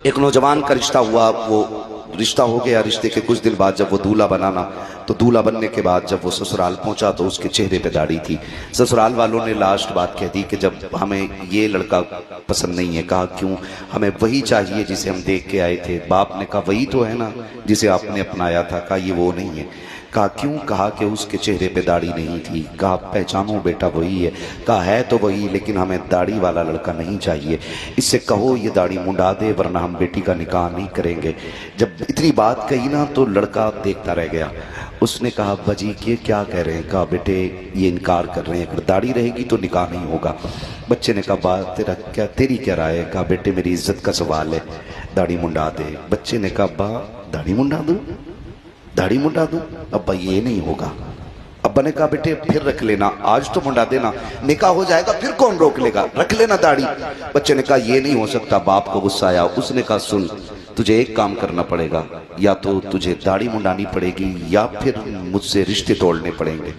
ایک نوجوان کا رشتہ ہوا، وہ رشتہ ہو گیا، رشتے کے کچھ دن بعد جب وہ دولہا بنانا تو دولہا بننے کے بعد جب وہ سسرال پہنچا تو اس کے چہرے پہ داڑھی تھی۔ سسرال والوں نے لاسٹ بات کہہ دی کہ جب ہمیں یہ لڑکا پسند نہیں ہے۔ کہا کیوں؟ ہمیں وہی چاہیے جسے ہم دیکھ کے آئے تھے۔ باپ نے کہا وہی تو ہے نا جسے آپ نے اپنایا تھا۔ کہا یہ وہ نہیں ہے۔ کہا کیوں؟ کہا کہ اس کے چہرے پہ داڑھی نہیں تھی۔ کہا پہچانو بیٹا وہی ہے۔ کہا ہے تو وہی، لیکن ہمیں داڑھی والا لڑکا نہیں چاہیے، اس سے کہو یہ داڑھی منڈا دے ورنہ ہم بیٹی کا نکاح نہیں کریں گے۔ جب اتنی بات کہی نا تو لڑکا دیکھتا رہ گیا۔ اس نے کہا ابا جی یہ کیا کہہ رہے ہیں؟ کہا بیٹے یہ انکار کر رہے ہیں، اگر داڑھی رہے گی تو نکاح نہیں ہوگا۔ بچے نے کہا بات تیری کیا رائے ہے؟ کہا بیٹے میری عزت کا سوال ہے، داڑھی منڈا دے۔ بچے نے کہا ابا داڑھی منڈا دوں؟ داڑھی منڈا دوں؟ ابا یہ نہیں ہوگا۔ ابا نے کہا بیٹے پھر رکھ لینا، آج تو منڈا دینا، نکاح ہو جائے گا پھر کون روک لے گا، رکھ لینا داڑھی۔ بچے نے کہا یہ نہیں ہو سکتا۔ باپ کو غصہ آیا، اس نے کہا سن تجھے ایک کام کرنا پڑے گا، یا تو تجھے داڑھی منڈانی پڑے گی یا پھر مجھ سے رشتے توڑنے پڑیں گے۔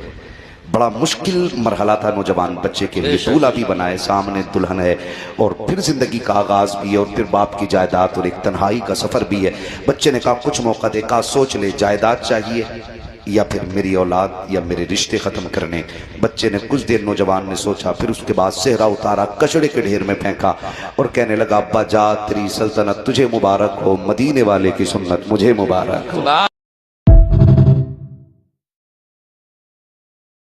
بڑا مشکل مرحلہ تھا نوجوان بچے کے لیے، دولہا بھی بنائے، سامنے دلہن ہے، اور پھر زندگی کا آغاز بھی ہے، اور پھر باپ کی جائیداد اور ایک تنہائی کا سفر بھی ہے۔ بچے نے کہا کچھ موقع دے۔ کہا سوچ لے، جائیداد چاہیے یا پھر میری اولاد یا میرے رشتے ختم کرنے۔ بچے نے کچھ دیر نوجوان نے سوچا، پھر اس کے بعد صحرا اتارا، کچڑے کے ڈھیر میں پھینکا اور کہنے لگا ابا جا تیری سلطنت تجھے مبارک ہو، مدینے والے کی سنت مجھے مبارک ہو۔